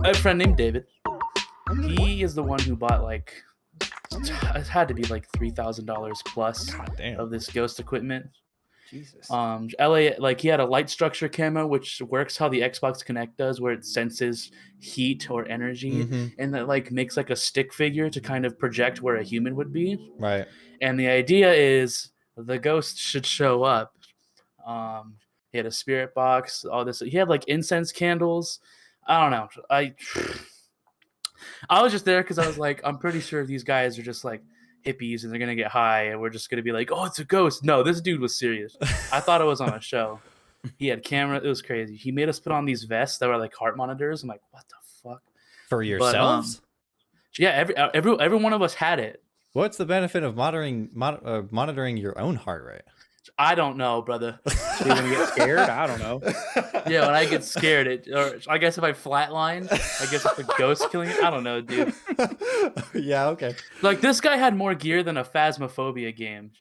I have a friend named David. He is the one who bought like it had to be like $3,000 plus God damn. of this ghost equipment. Jesus. LA, like he had a light structure camo, which works how the Xbox Kinect does, where it senses heat or energy, and that like makes like a stick figure to kind of project where a human would be. Right. And the idea is the ghost should show up. He had a spirit box, all this. He had like incense candles. I don't know. I was just there because I was like, I'm pretty sure these guys are just like hippies and they're gonna get high and we're just gonna be like, oh, it's a ghost. No, this dude was serious. I thought it was on a show. He had camera. It was crazy. He made us put on these vests that were like heart monitors. I'm like, what the fuck? For yourselves? Yeah, every one of us had it. What's the benefit of monitoring your own heart rate? I don't know, brother. So when you get scared, I don't know. Yeah, when I get scared, or I guess if I flatline, I guess if the ghost killing it, I don't know, dude. Yeah, okay. Like this guy had more gear than a Phasmophobia game,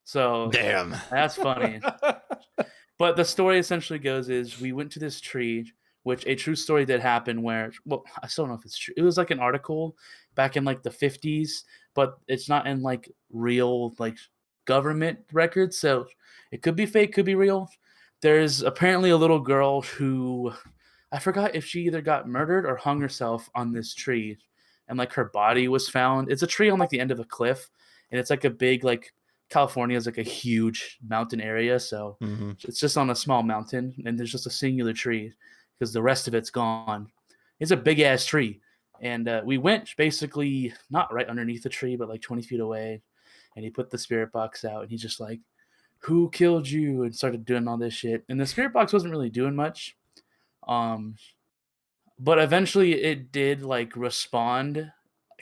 so Damn. that's funny. But the story essentially goes is we went to this tree, which a true story did happen where, well, I still don't know if it's true. It was like an article back in like the 50s, but it's not in like real like government records, so it could be fake, could be real. There's apparently a little girl who I forgot if she either got murdered or hung herself on this tree, and like her body was found. It's a tree on like the end of a cliff, and it's like a big like California is like a huge mountain area, so it's just on a small mountain, and there's just a singular tree because the rest of it's gone. It's a big ass tree, and we went basically not right underneath the tree, but like 20 feet away, and he put the spirit box out, and he's just like, "Who killed you?" and started doing all this shit, and the spirit box wasn't really doing much, but eventually it did like respond,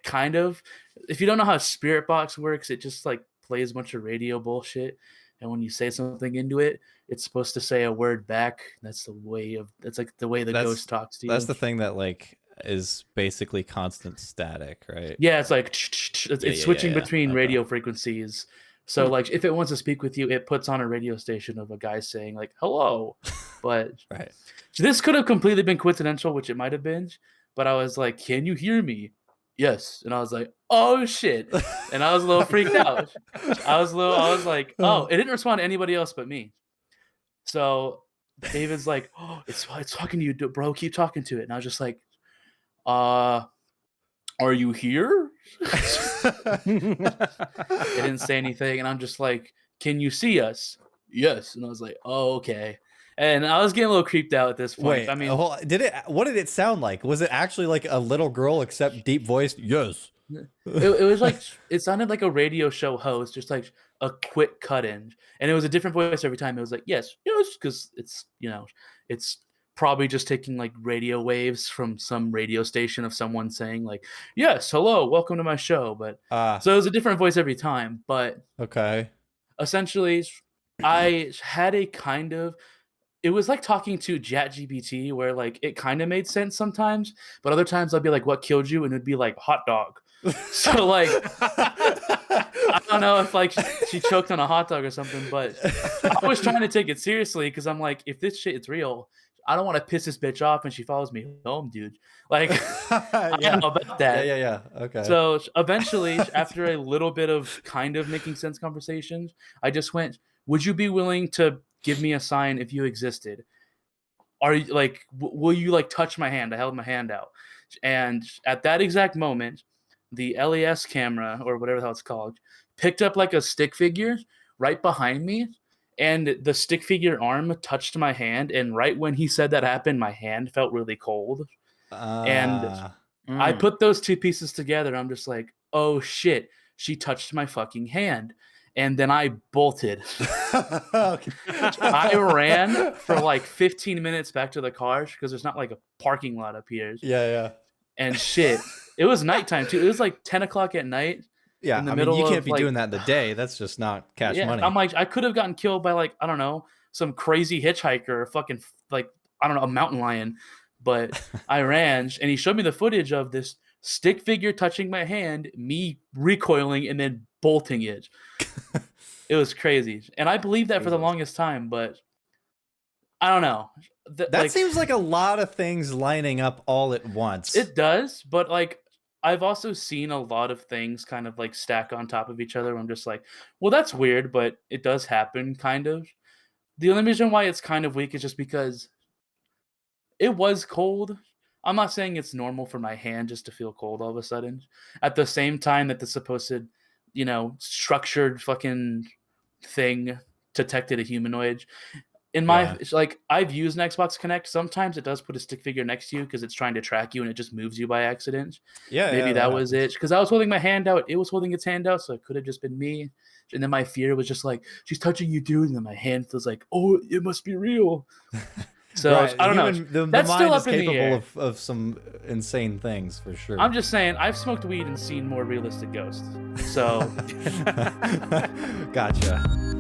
kind of. If you don't know how a spirit box works, it just like plays a bunch of radio bullshit, and when you say something into it, it's supposed to say a word back. That's like the way the ghost talks to you. That's the thing that like is basically constant static, right? Yeah, it's like it's switching between radio frequencies. So like if it wants to speak with you, it puts on a radio station of a guy saying like hello. But Right. So this could have completely been coincidental, which it might have been, but I was like, "Can you hear me?" Yes. And I was like, "Oh shit." And I was a little freaked out. I was like, "Oh, it didn't respond to anybody else but me." So David's like, "Oh, it's talking to you, bro. Keep talking to it." And I was just like, are you here?" It didn't say anything, and I'm just like, "Can you see us?" Yes. And I was like, "Oh, okay." And I was getting a little creeped out at this point. Wait, I mean, what did it sound like? Was it actually like a little girl except deep voiced? Yes. it was like it sounded like a radio show host, just like a quick cut in, and it was a different voice every time. It was like yes, because it's it's probably just taking like radio waves from some radio station of someone saying like yes, hello, welcome to my show. But so it was a different voice every time. But okay, essentially, I had a kind of. It was like talking to ChatGPT, where like it kind of made sense sometimes, but other times I'd be like, "What killed you?" and it'd be like hot dog. So like, I don't know if like she choked on a hot dog or something, but I was trying to take it seriously because I'm like, if this shit is real, I don't want to piss this bitch off and she follows me home, dude. Like, I don't know about that. Yeah. Okay. So eventually, after a little bit of kind of making sense conversations, I just went, "Would you be willing to give me a sign if you existed? Are you like, will you like touch my hand?" I held my hand out. And at that exact moment, the LES camera or whatever the hell it's called picked up like a stick figure right behind me. And the stick figure arm touched my hand. And right when he said that happened, my hand felt really cold. And I put those two pieces together. I'm just like, oh shit, she touched my fucking hand. And then I bolted. I ran for like 15 minutes back to the car because there's not like a parking lot up here. Yeah. And shit, it was nighttime too. It was like 10 o'clock at night. Yeah, in the I mean, middle you can't of, be doing that in the day. That's just not cash money. I'm like, I could have gotten killed by like, I don't know, some crazy hitchhiker or fucking like, I don't know, a mountain lion. But I ran, and he showed me the footage of this stick figure touching my hand, me recoiling, and then bolting it. It was crazy. And I believed that for the longest time, but I don't know. That seems like a lot of things lining up all at once. It does, but like I've also seen a lot of things kind of like stack on top of each other. Where I'm just like, well, that's weird, but it does happen, kind of. The only reason why it's kind of weak is just because it was cold. I'm not saying it's normal for my hand just to feel cold all of a sudden. At the same time that the supposed, structured fucking thing detected a humanoid. In my like, I've used an Xbox Connect. Sometimes it does put a stick figure next to you because it's trying to track you and it just moves you by accident. Yeah, Maybe that was it. Because I was holding my hand out, it was holding its hand out, so it could have just been me. And then my fear was just like, she's touching you, dude. And then my hand feels like, oh, it must be real. So Right. I don't know. The That's mind still is up in the air. capable of some insane things for sure. I'm just saying, I've smoked weed and seen more realistic ghosts. So Gotcha.